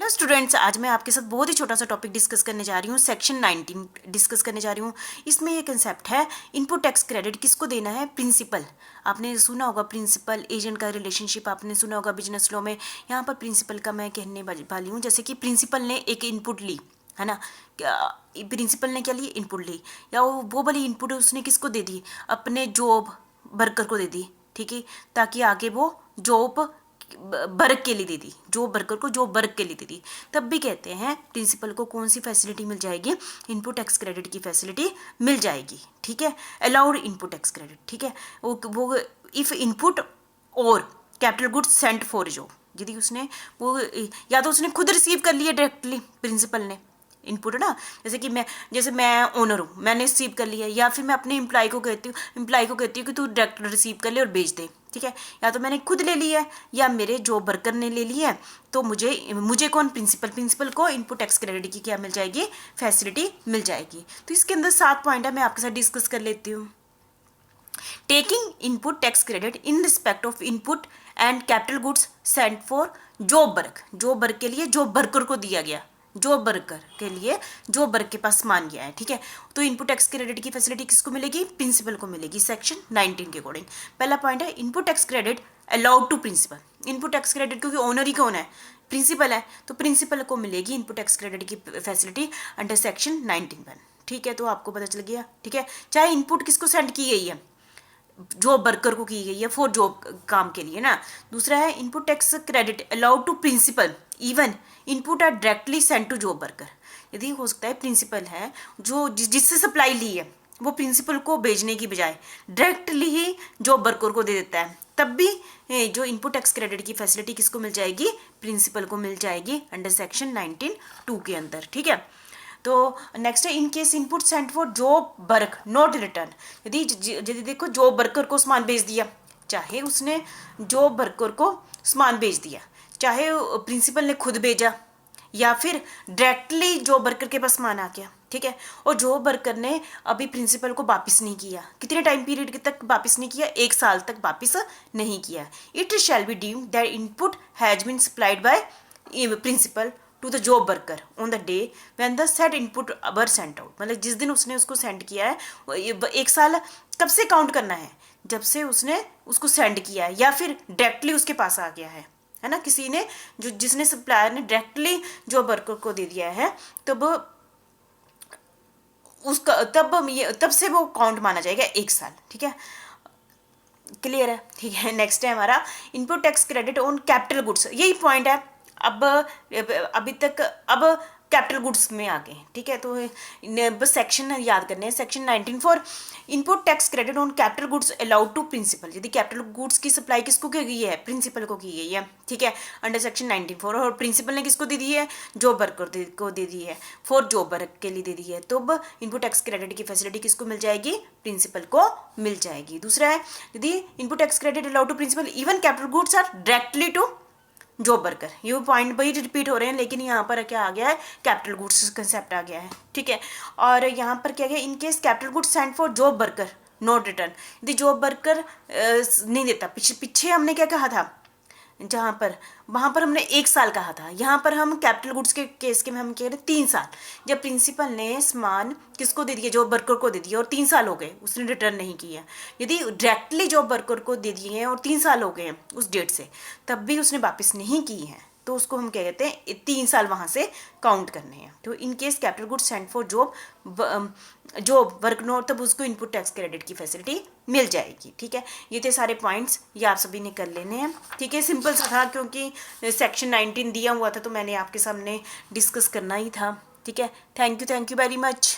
Hello students, आज मैं आपके साथ बहुत ही छोटा सा टॉपिक डिस्कस करने जा रही हूँ। सेक्शन 19 डिस्कस करने जा रही हूँ। इसमें ये कंसेप्ट है इनपुट टैक्स क्रेडिट किसको देना है? प्रिंसिपल। आपने सुना होगा प्रिंसिपल एजेंट का रिलेशनशिप, आपने सुना होगा बिजनेस लॉ में। यहाँ पर प्रिंसिपल का मैं कहने वाली हूँ, जैसे कि प्रिंसिपल ने एक इनपुट ली है ना, प्रिंसिपल ने क्या ली? इनपुट ली, या वो वाली इनपुट उसने किसको दे दी? अपने जॉब वर्कर को दे दी, ठीक है, ताकि आगे वो जॉब वर्क के लिए दे दी, जो वर्कर को जो वर्क के लिए दे दी। तब भी कहते हैं प्रिंसिपल को कौन सी फैसिलिटी मिल जाएगी? इनपुट टैक्स क्रेडिट की फैसिलिटी मिल जाएगी, ठीक है। अलाउड इनपुट टैक्स क्रेडिट, ठीक है। वो इफ इनपुट और capital goods sent for job, यदि उसने वो या तो उसने खुद रिसीव कर लिया डायरेक्टली प्रिंसिपल ने इनपुट है ना, जैसे मैं ओनर हूँ, मैंने रिसीव कर लिया, या फिर मैं अपने एम्प्लॉय को कहती हूँ कि तू डायरेक्ट रिसीव कर ले और भेज दे, ठीक है। या तो मैंने खुद ले लिया है या मेरे जॉब वर्कर ने ले लिया है, तो मुझे कौन? प्रिंसिपल को इनपुट टैक्स क्रेडिट की क्या मिल जाएगी? फैसिलिटी मिल जाएगी। तो इसके अंदर 7 पॉइंट है, मैं आपके साथ डिस्कस कर लेती हूँ। Taking input tax credit in respect of input and capital goods sent for job work के लिए जॉब वर्कर को दिया गया, जॉब वर्कर के लिए जॉब वर्क के पास सामान गया है, ठीक है। तो इनपुट टैक्स क्रेडिट की फैसिलिटी किसको मिलेगी? प्रिंसिपल को मिलेगी, सेक्शन 19 के अकॉर्डिंग। पहला पॉइंट है input tax credit allowed to principal. Input tax credit क्योंकि ओनर ही कौन है? प्रिंसिपल है, तो प्रिंसिपल को मिलेगी इनपुट टैक्स क्रेडिट की फैसिलिटी अंडर सेक्शन 19(1), ठीक है। तो आपको पता चल गया, ठीक है। चाहे इनपुट किसको सेंड की गई है? जॉब वर्कर को की गई है फॉर जॉब काम के लिए ना। दूसरा है input tax credit allowed to principal even input are directly sent to job worker. यदि हो सकता है प्रिंसिपल है जो जिससे सप्लाई ली है, वो प्रिंसिपल को भेजने की बजाय डायरेक्टली ही जॉब वर्कर को दे देता है, तब भी जो इनपुट टैक्स क्रेडिट की फैसिलिटी किसको मिल जाएगी? प्रिंसिपल को मिल जाएगी अंडर सेक्शन 19(2) के अंदर, ठीक है। तो नेक्स्ट है in case input sent for job work not return. यदि देखो जॉब वर्कर को सामान भेज दिया, चाहे उसने जॉब वर्कर को सामान भेज दिया, चाहे प्रिंसिपल ने खुद भेजा या फिर डायरेक्टली जॉब वर्कर के पास सामान आ गया, ठीक है, और जॉब वर्कर ने अभी प्रिंसिपल को वापस नहीं किया, कितने टाइम पीरियड तक वापस नहीं किया? 1 साल तक वापस नहीं किया। It shall be deemed that input has been supplied by principal to the job worker on the day when the said input were sent out. मतलब जिस दिन उसने उसको सेंड किया है, 1 साल कब से काउंट करना है? जब से उसने उसको सेंड किया है या फिर डायरेक्टली उसके पास आ गया है ना, किसी ने जिसने सप्लायर ने डायरेक्टली जॉब वर्कर को दे दिया है, तब उसका तब से वो काउंट माना जाएगा 1 साल, ठीक है। क्लियर है, ठीक है। नेक्स्ट है हमारा input tax credit on capital goods. यही पॉइंट है। अब कैपिटल गुड्स में आ गए, ठीक है। तो बस सेक्शन याद करने हैं। Section 19 for input tax credit on capital goods allowed to principal. यदि कैपिटल गुड्स की सप्लाई किसको की गई है? प्रिंसिपल को की गई है, ठीक है, अंडर सेक्शन 19(4). और प्रिंसिपल ने किसको दे दी है? जॉब वर्कर को दे दी है, फॉर जॉब वर्क के लिए दे दी है। तो अब इनपुट टैक्स क्रेडिट की फैसिलिटी किसको मिल जाएगी? प्रिंसिपल को मिल जाएगी। दूसरा है यदि input tax credit allowed to principal even capital goods are directly to job worker. ये पॉइंट वही रिपीट हो रहे हैं, लेकिन यहाँ पर क्या आ गया है? कैपिटल गुड्स कंसेप्ट आ गया है, ठीक है। और यहाँ पर क्या गया? In case capital goods sent for job worker not return. यदि जॉब वर्कर नहीं देता, पीछे हमने क्या कहा था? वहाँ पर हमने 1 साल कहा था, यहाँ पर हम कैपिटल गुड्स के केस के में हम कह रहे हैं 3 साल। जब प्रिंसिपल ने सामान किसको दे दिया? जॉब वर्कर को दे दिया, और 3 साल हो गए उसने रिटर्न नहीं किया। यदि डायरेक्टली जॉब वर्कर को दे दिए हैं और 3 साल हो गए हैं उस डेट से, तब भी उसने वापस नहीं की है, तो उसको हम क्या कहते हैं? 3 साल वहाँ से काउंट करने हैं। तो in case capital goods sent for job work note, तब उसको इनपुट टैक्स क्रेडिट की फैसिलिटी मिल जाएगी, ठीक है। ये थे सारे पॉइंट्स, ये आप सभी ने कर लेने हैं, ठीक है। सिंपल सा था क्योंकि सेक्शन 19 दिया हुआ था, तो मैंने आपके सामने डिस्कस करना ही था, ठीक है। Thank you very much.